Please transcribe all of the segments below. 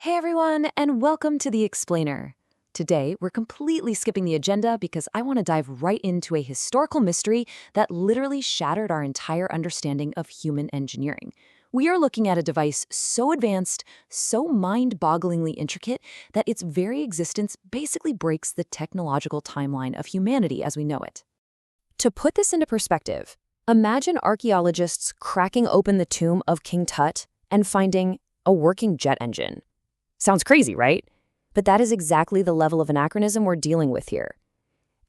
Hey everyone, and welcome to The Explainer. Today, we're completely skipping the agenda because I want to dive right into a historical mystery that literally shattered our entire understanding of human engineering. We are looking at a device so advanced, so mind-bogglingly intricate, that its very existence basically breaks the technological timeline of humanity as we know it. To put this into perspective, imagine archaeologists cracking open the tomb of King Tut and finding a working jet engine. Sounds crazy, right? But that is exactly the level of anachronism we're dealing with here.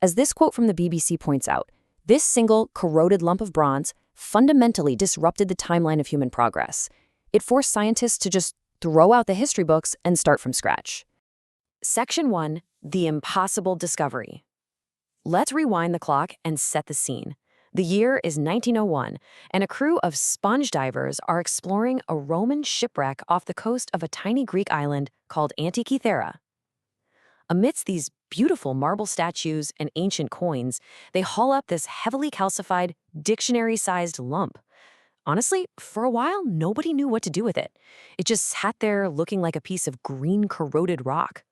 As this quote from the BBC points out, this single corroded lump of bronze fundamentally disrupted the timeline of human progress. It forced scientists to just throw out the history books and start from scratch. Section 1, The Impossible Discovery. Let's rewind the clock and set the scene. The year is 1901, and a crew of sponge divers are exploring a Roman shipwreck off the coast of a tiny Greek island called Antikythera. Amidst these beautiful marble statues and ancient coins, they haul up this heavily calcified, dictionary-sized lump. Honestly, for a while, nobody knew what to do with it. It just sat there looking like a piece of green corroded rock.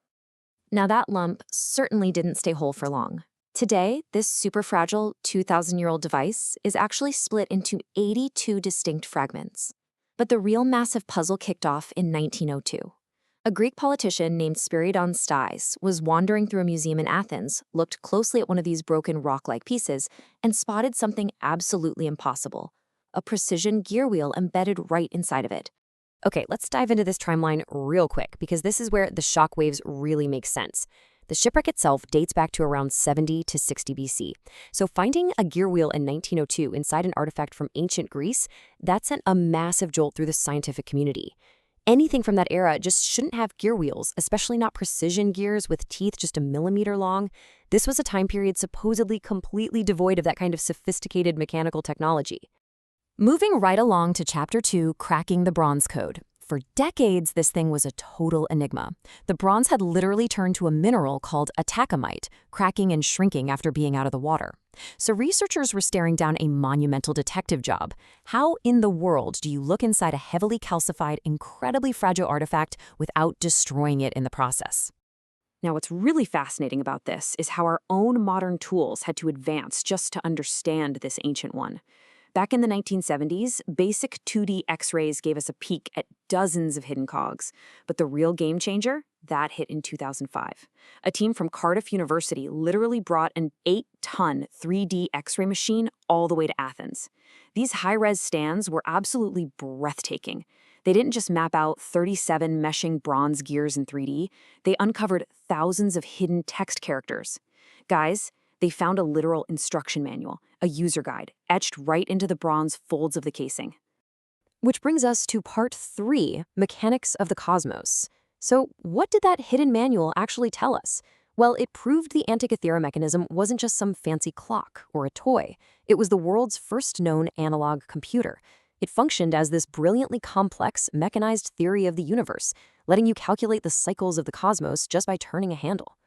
Now that lump certainly didn't stay whole for long. Today, this super fragile 2,000-year-old device is actually split into 82 distinct fragments. But the real massive puzzle kicked off in 1902. A Greek politician named Spiridon Stais was wandering through a museum in Athens, looked closely at one of these broken rock-like pieces, and spotted something absolutely impossible: a precision gear wheel embedded right inside of it. Okay, let's dive into this timeline real quick, because this is where the shockwaves really make sense. The shipwreck itself dates back to around 70 to 60 BC. So finding a gear wheel in 1902 inside an artifact from ancient Greece, that sent a massive jolt through the scientific community. Anything from that era just shouldn't have gear wheels, especially not precision gears with teeth just a millimeter long. This was a time period supposedly completely devoid of that kind of sophisticated mechanical technology. Moving right along to Chapter 2, Cracking the Bronze Code. For decades, this thing was a total enigma. The bronze had literally turned to a mineral called atacamite, cracking and shrinking after being out of the water. So researchers were staring down a monumental detective job. How in the world do you look inside a heavily calcified, incredibly fragile artifact without destroying it in the process? Now, what's really fascinating about this is how our own modern tools had to advance just to understand this ancient one. Back in the 1970s, basic 2D X-rays gave us a peek at dozens of hidden cogs. But the real game changer, that hit in 2005. A team from Cardiff University literally brought an 8-ton 3D X-ray machine all the way to Athens. These high-res scans were absolutely breathtaking. They didn't just map out 37 meshing bronze gears in 3D, they uncovered thousands of hidden text characters. Guys, they found a literal instruction manual, a user guide, etched right into the bronze folds of the casing. Which brings us to Part 3, Mechanics of the Cosmos. So what did that hidden manual actually tell us? Well, it proved the Antikythera Mechanism wasn't just some fancy clock or a toy. It was the world's first known analog computer. It functioned as this brilliantly complex, mechanized theory of the universe, letting you calculate the cycles of the cosmos just by turning a handle.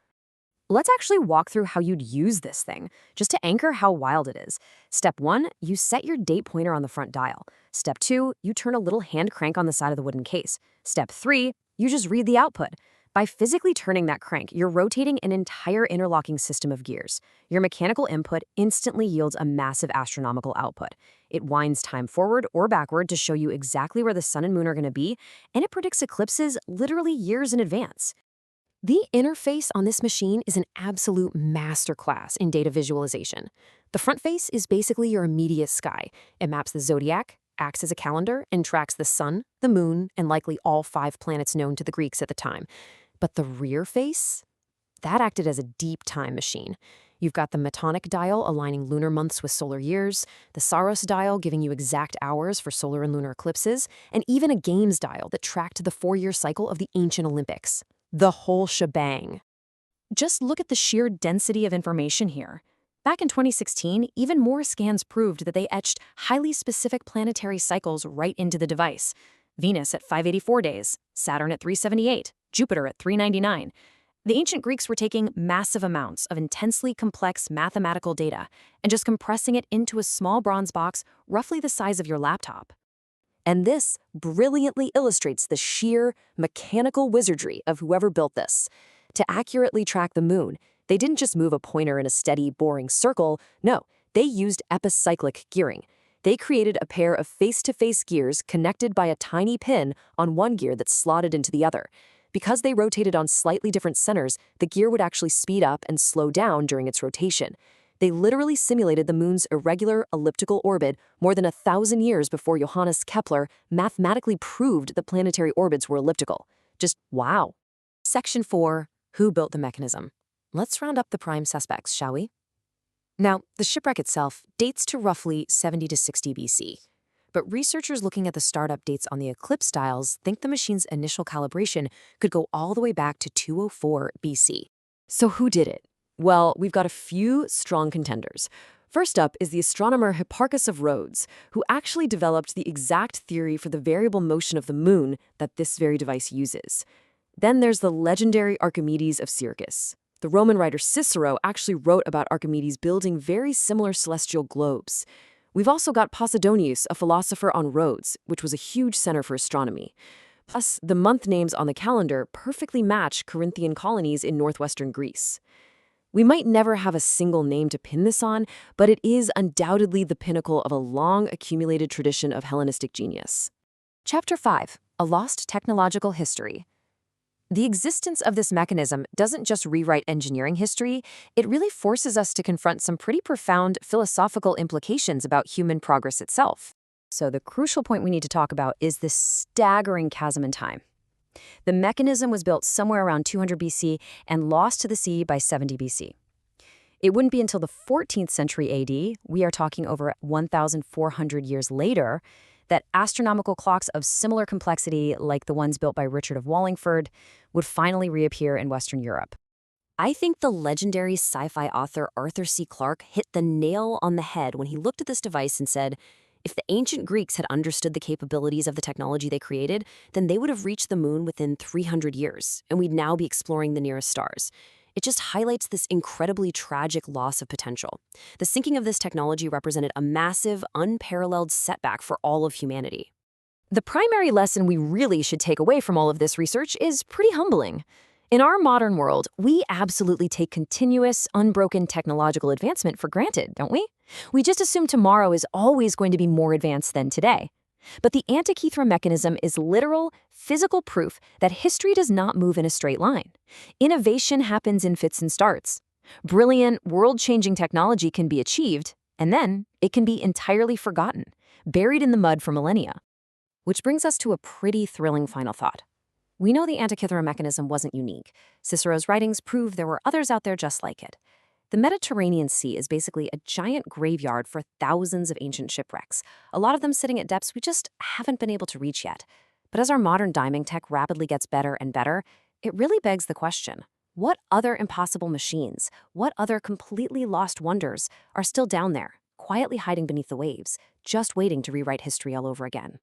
Let's actually walk through how you'd use this thing, just to anchor how wild it is. Step 1, you set your date pointer on the front dial. Step 2, you turn a little hand crank on the side of the wooden case. Step 3, you just read the output. By physically turning that crank, you're rotating an entire interlocking system of gears. Your mechanical input instantly yields a massive astronomical output. It winds time forward or backward to show you exactly where the sun and moon are going to be, and it predicts eclipses literally years in advance. The interface on this machine is an absolute masterclass in data visualization. The front face is basically your immediate sky. It maps the zodiac, acts as a calendar, and tracks the sun, the moon, and likely all 5 planets known to the Greeks at the time. But the rear face? That acted as a deep time machine. You've got the Metonic dial aligning lunar months with solar years, the Saros dial giving you exact hours for solar and lunar eclipses, and even a games dial that tracked the 4-year cycle of the ancient Olympics. The whole shebang. Just look at the sheer density of information here. Back in 2016, even more scans proved that they etched highly specific planetary cycles right into the device. Venus at 584 days, Saturn at 378, Jupiter at 399. The ancient Greeks were taking massive amounts of intensely complex mathematical data and just compressing it into a small bronze box roughly the size of your laptop. And this brilliantly illustrates the sheer mechanical wizardry of whoever built this. To accurately track the moon, they didn't just move a pointer in a steady, boring circle. No, they used epicyclic gearing. They created a pair of face-to-face gears connected by a tiny pin on one gear that slotted into the other. Because they rotated on slightly different centers, the gear would actually speed up and slow down during its rotation. They literally simulated the moon's irregular elliptical orbit more than 1,000 years before Johannes Kepler mathematically proved that planetary orbits were elliptical. Just wow. Section 4. Who built the mechanism? Let's round up the prime suspects, shall we? Now, the shipwreck itself dates to roughly 70 to 60 BC. But researchers looking at the startup dates on the Eclipse styles think the machine's initial calibration could go all the way back to 204 BC. So who did it? Well, we've got a few strong contenders. First up is the astronomer Hipparchus of Rhodes, who actually developed the exact theory for the variable motion of the moon that this very device uses. Then there's the legendary Archimedes of Syracuse. The Roman writer Cicero actually wrote about Archimedes building very similar celestial globes. We've also got Posidonius, a philosopher on Rhodes, which was a huge center for astronomy. Plus, the month names on the calendar perfectly match Corinthian colonies in northwestern Greece. We might never have a single name to pin this on, but it is undoubtedly the pinnacle of a long accumulated tradition of Hellenistic genius. Chapter 5. A Lost Technological History. The existence of this mechanism doesn't just rewrite engineering history, it really forces us to confront some pretty profound philosophical implications about human progress itself. So the crucial point we need to talk about is this staggering chasm in time. The mechanism was built somewhere around 200 BC and lost to the sea by 70 BC. It wouldn't be until the 14th century AD, we are talking over 1,400 years later, that astronomical clocks of similar complexity, like the ones built by Richard of Wallingford, would finally reappear in Western Europe. I think the legendary sci-fi author Arthur C. Clarke hit the nail on the head when he looked at this device and said, if the ancient Greeks had understood the capabilities of the technology they created, then they would have reached the moon within 300 years, and we'd now be exploring the nearest stars. It just highlights this incredibly tragic loss of potential. The sinking of this technology represented a massive, unparalleled setback for all of humanity. The primary lesson we really should take away from all of this research is pretty humbling. In our modern world, we absolutely take continuous, unbroken technological advancement for granted, don't we? We just assume tomorrow is always going to be more advanced than today. But the Antikythera mechanism is literal, physical proof that history does not move in a straight line. Innovation happens in fits and starts. Brilliant, world-changing technology can be achieved, and then it can be entirely forgotten, buried in the mud for millennia. Which brings us to a pretty thrilling final thought. We know the Antikythera mechanism wasn't unique. Cicero's writings prove there were others out there just like it. The Mediterranean Sea is basically a giant graveyard for thousands of ancient shipwrecks, a lot of them sitting at depths we just haven't been able to reach yet. But as our modern diving tech rapidly gets better and better, it really begs the question, what other impossible machines, what other completely lost wonders are still down there, quietly hiding beneath the waves, just waiting to rewrite history all over again?